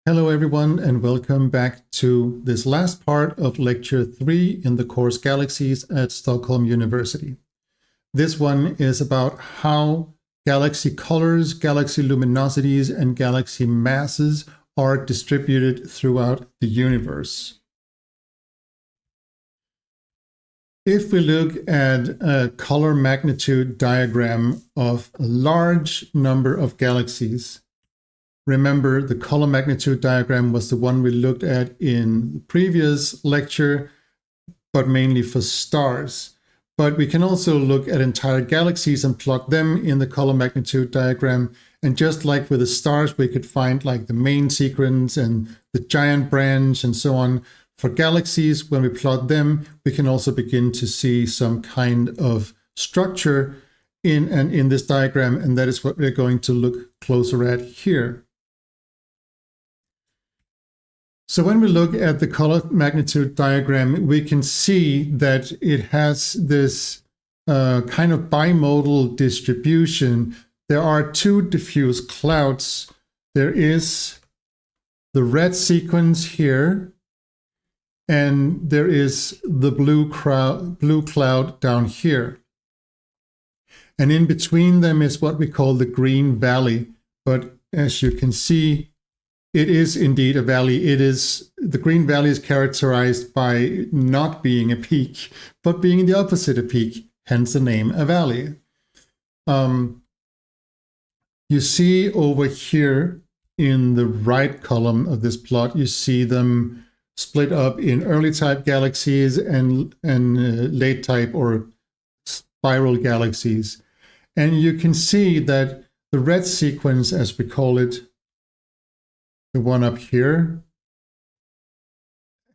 Hello everyone and welcome back to this last part of lecture 3 in the course Galaxies at Stockholm University. This one is about how galaxy colors, galaxy luminosities, and galaxy masses are distributed throughout the universe. If we look at a color magnitude diagram of a large number of galaxies, remember, the color magnitude diagram was the one we looked at in the previous lecture, but mainly for stars. But we can also look at entire galaxies and plot them in the color magnitude diagram. And just like with the stars, we could find like the main sequence and the giant branch and so on. For galaxies, when we plot them, we can also begin to see some kind of structure in this diagram, and that is what we're going to look closer at here. So when we look at the color magnitude diagram, we can see that it has this kind of bimodal distribution. There are two diffuse clouds. There is the red sequence here, and there is the blue cloud down here. And in between them is what we call the green valley. But as you can see, it is indeed a valley. The green valley is characterized by not being a peak, but being the opposite of peak, hence the name a valley. You see over here in the right column of this plot, you see them split up in early type galaxies and late type or spiral galaxies. And you can see that the red sequence, as we call it, the one up here,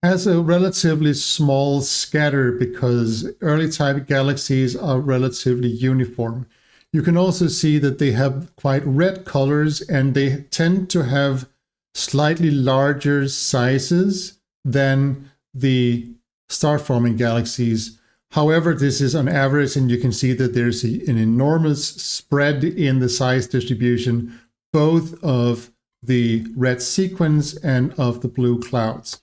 has a relatively small scatter because early type galaxies are relatively uniform. You can also see that they have quite red colors and they tend to have slightly larger sizes than the star-forming galaxies. However, this is on average, and you can see that there's an enormous spread in the size distribution, both of the red sequence and of the blue clouds.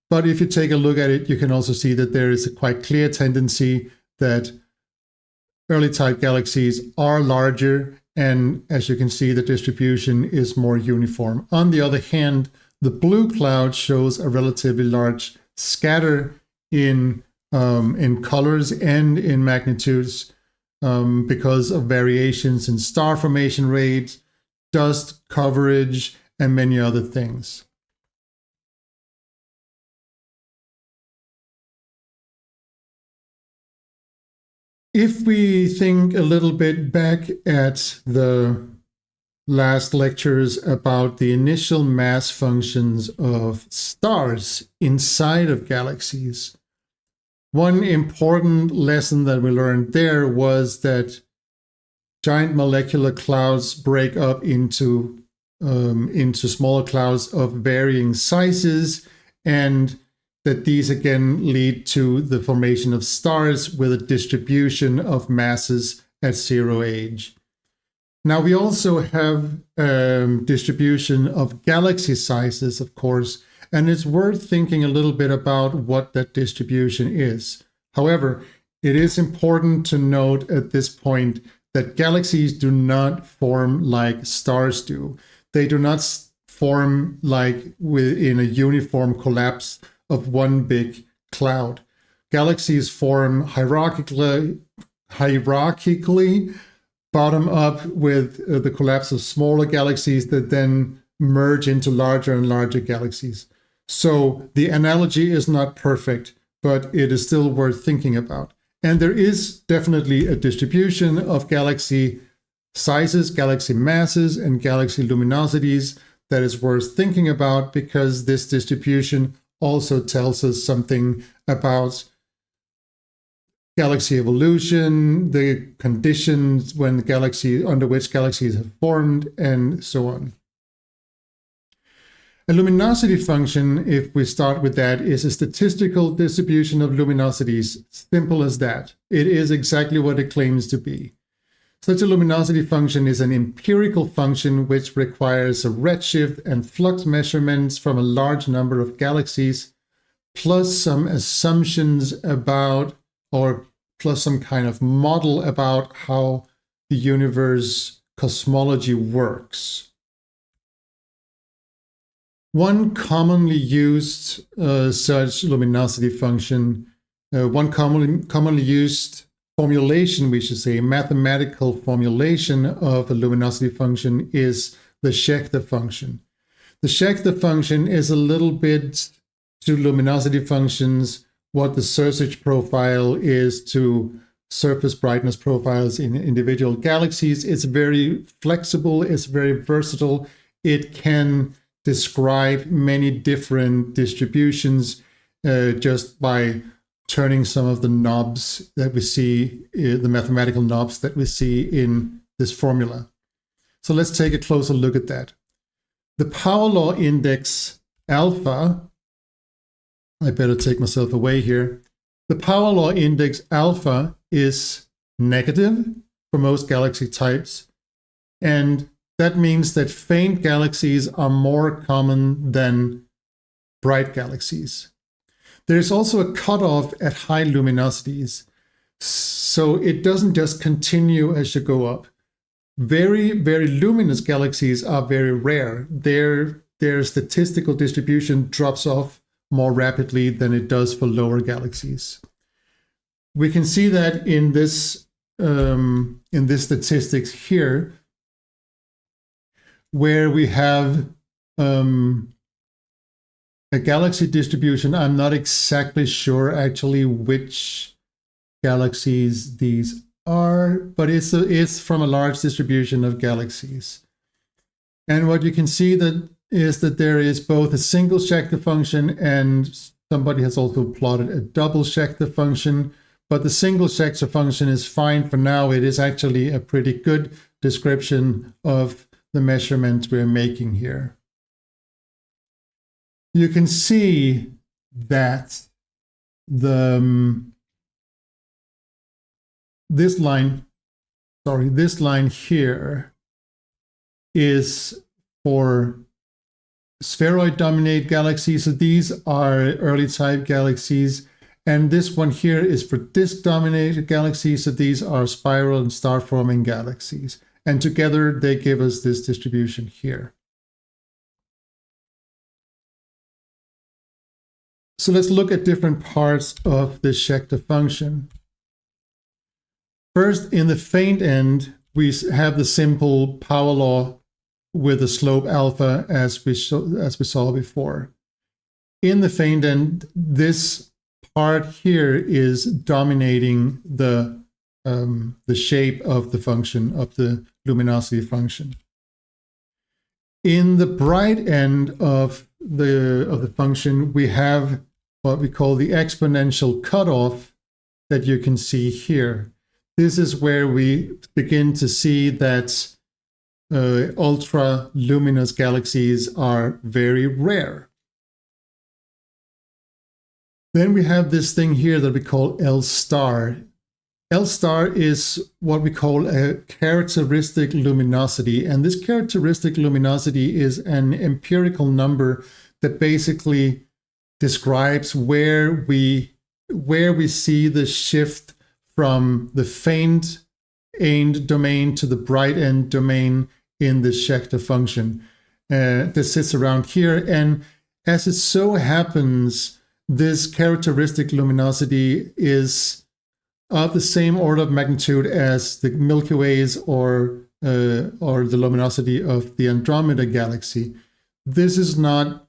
But if you take a look at it, you can also see that there is a quite clear tendency that early type galaxies are larger, and as you can see, the distribution is more uniform. On the other hand, the blue cloud shows a relatively large scatter in colors and in magnitudes because of variations in star formation rates, dust coverage, and many other things. If we think a little bit back at the last lectures about the initial mass functions of stars inside of galaxies, one important lesson that we learned there was that giant molecular clouds break up into smaller clouds of varying sizes, and that these again lead to the formation of stars with a distribution of masses at zero age. Now we also have distribution of galaxy sizes, of course, and it's worth thinking a little bit about what that distribution is. However, it is important to note at this point that galaxies do not form like stars do. They do not form like within a uniform collapse of one big cloud. Galaxies form hierarchically bottom up with the collapse of smaller galaxies that then merge into larger and larger galaxies. So the analogy is not perfect, but it is still worth thinking about. And there is definitely a distribution of galaxy sizes, galaxy masses, and galaxy luminosities that is worth thinking about, because this distribution also tells us something about galaxy evolution, the conditions under which galaxies have formed, and so on. A luminosity function, if we start with that, is a statistical distribution of luminosities. Simple as that. It is exactly what it claims to be. Such a luminosity function is an empirical function which requires a redshift and flux measurements from a large number of galaxies, plus some assumptions about, or plus some kind of model about how the universe cosmology works. One commonly used such luminosity function, one commonly used formulation, we should say, mathematical formulation of a luminosity function is the Schechter function. The Schechter function is a little bit to luminosity functions what the surface profile is to surface brightness profiles in individual galaxies. It's very flexible, it's very versatile. It can describe many different distributions just by turning some of the knobs that we see, the mathematical knobs that we see in this formula. So let's take a closer look at that. The power law index alpha, I better take myself away here. The power law index alpha is negative for most galaxy types, and that means that faint galaxies are more common than bright galaxies. There's also a cutoff at high luminosities, so it doesn't just continue as you go up. Very, very luminous galaxies are very rare. Their statistical distribution drops off more rapidly than it does for lower galaxies. We can see that in this statistics here, where we have a galaxy distribution. I'm not exactly sure actually which galaxies these are, but it's from a large distribution of galaxies. And what you can see is that there is both a single Schechter function, and somebody has also plotted a double Schechter function, but the single Schechter function is fine for now. It is actually a pretty good description of the measurements we're making here. You can see that this line here is for spheroid-dominated galaxies. So these are early type galaxies. And this one here is for disk-dominated galaxies. So these are spiral and star-forming galaxies. And together they give us this distribution here. So let's look at different parts of the Schechter function. First, in the faint end, we have the simple power law with a slope alpha as we saw before. In the faint end, this part here is dominating the shape of the function, of the luminosity function. In the bright end of the function, we have what we call the exponential cutoff that you can see here. This is where we begin to see that ultra luminous galaxies are very rare. Then we have this thing here that we call L star. L star is what we call a characteristic luminosity, and this characteristic luminosity is an empirical number that basically describes where we see the shift from the faint end domain to the bright end domain in the Schechter function. This sits around here, and as it so happens, this characteristic luminosity is of the same order of magnitude as the Milky Ways or the luminosity of the Andromeda galaxy. This is not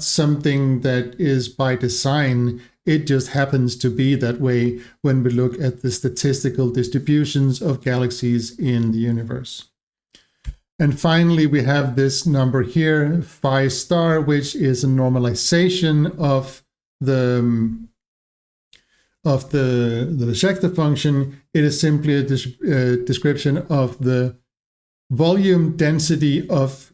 something that is by design. It just happens to be that way when we look at the statistical distributions of galaxies in the universe. And finally, we have this number here, phi star, which is a normalization of the Schechter function. It is simply a description of the volume density of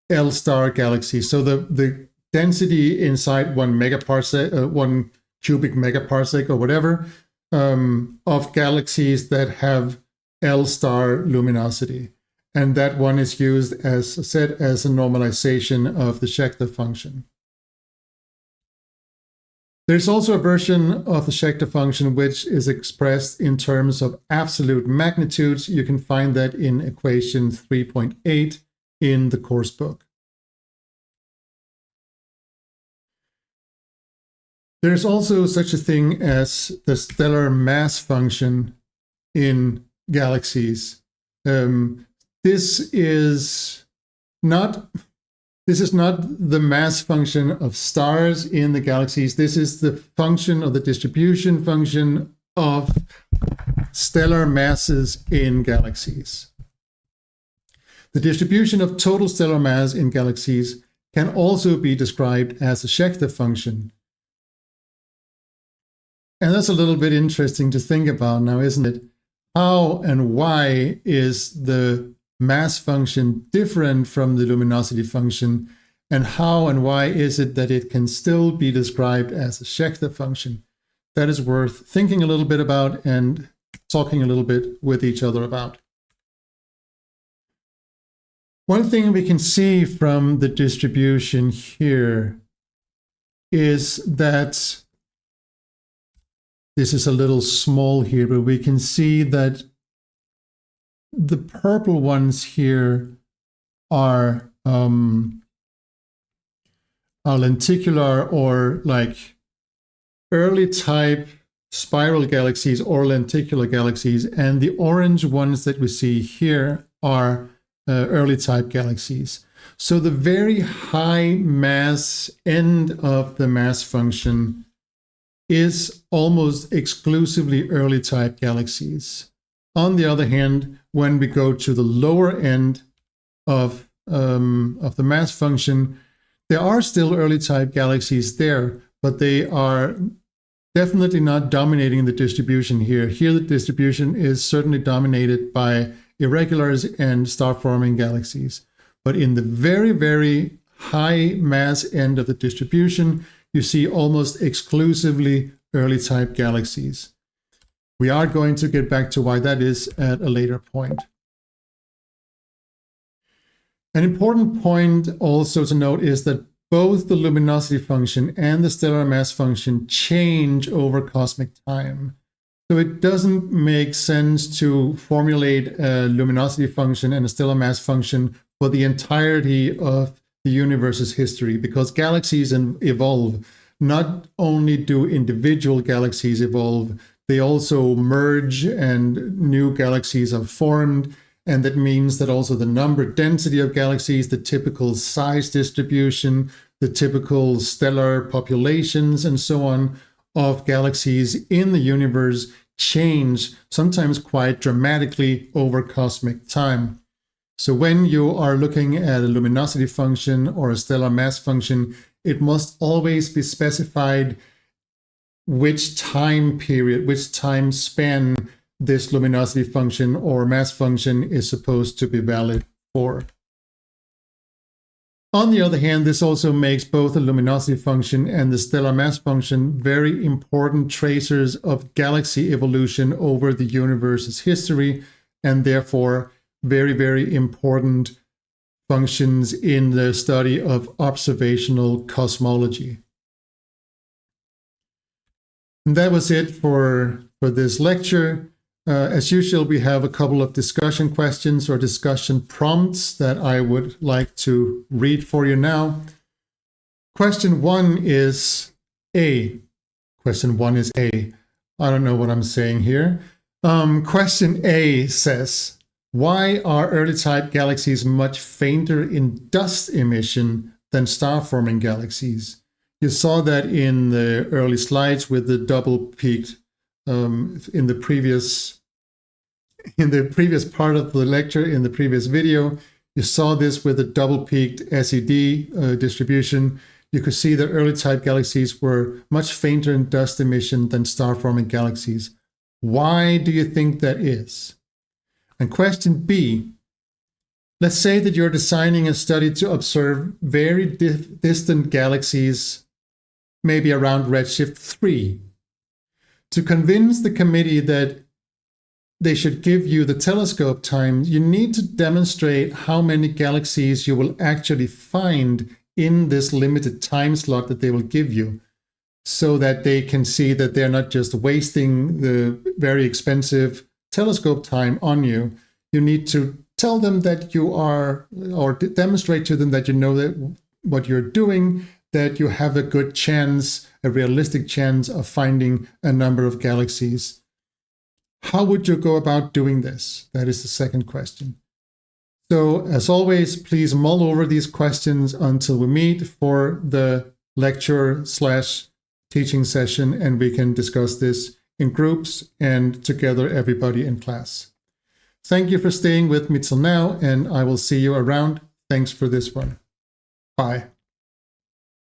L star galaxies. So the density inside 1 megaparsec, 1 cubic megaparsec or whatever, of galaxies that have L star luminosity. And that one is used, as I said, as a normalization of the Schechter function. There's also a version of the Schechter function which is expressed in terms of absolute magnitudes. You can find that in equation 3.8 in the course book. There's also such a thing as the stellar mass function in galaxies. This is not the mass function of stars in the galaxies. This is the function of the distribution function of stellar masses in galaxies. The distribution of total stellar mass in galaxies can also be described as a Schechter function. And that's a little bit interesting to think about now, isn't it? How and why is the mass function different from the luminosity function, and how and why is it that it can still be described as a Schechter function? That is worth thinking a little bit about and talking a little bit with each other about. One thing we can see from the distribution here is that this is a little small here, but we can see that the purple ones here are lenticular or like early type spiral galaxies or lenticular galaxies, and the orange ones that we see here are early type galaxies. So the very high mass end of the mass function is almost exclusively early type galaxies. On the other hand, when we go to the lower end of the mass function, there are still early type galaxies there, but they are definitely not dominating the distribution here. Here, the distribution is certainly dominated by irregulars and star-forming galaxies. But in the very, very high mass end of the distribution, you see almost exclusively early type galaxies. We are going to get back to why that is at a later point. An important point also to note is that both the luminosity function and the stellar mass function change over cosmic time. So it doesn't make sense to formulate a luminosity function and a stellar mass function for the entirety of the universe's history, because galaxies evolve. Not only do individual galaxies evolve, they also merge and new galaxies are formed. And that means that also the number density of galaxies, the typical size distribution, the typical stellar populations, and so on of galaxies in the universe change sometimes quite dramatically over cosmic time. So when you are looking at a luminosity function or a stellar mass function, it must always be specified which time period, which time span this luminosity function or mass function is supposed to be valid for. On the other hand, this also makes both the luminosity function and the stellar mass function very important tracers of galaxy evolution over the universe's history, and therefore very, very important functions in the study of observational cosmology. And that was it for this lecture. As usual, we have a couple of discussion questions or discussion prompts that I would like to read for you now. Question 1 is A. Question 1 is A. I don't know what I'm saying here. Question A says, why are early type galaxies much fainter in dust emission than star-forming galaxies? You saw that in the early slides with the double-peaked in the previous part of the lecture, in the previous video. You saw this with the double-peaked SED distribution. You could see that early type galaxies were much fainter in dust emission than star-forming galaxies. Why do you think that is? And question B, let's say that you're designing a study to observe very distant galaxies, maybe around redshift 3. To convince the committee that they should give you the telescope time, you need to demonstrate how many galaxies you will actually find in this limited time slot that they will give you, so that they can see that they're not just wasting the very expensive telescope time on you. You need to tell them that you are, or demonstrate to them that you know that what you're doing, that you have a good chance, a realistic chance of finding a number of galaxies. How would you go about doing this? That is the second question. So as always, please mull over these questions until we meet for the lecture/teaching session, and we can discuss this in groups and together, everybody in class. Thank you for staying with me till now, and I will see you around. Thanks for this one. Bye.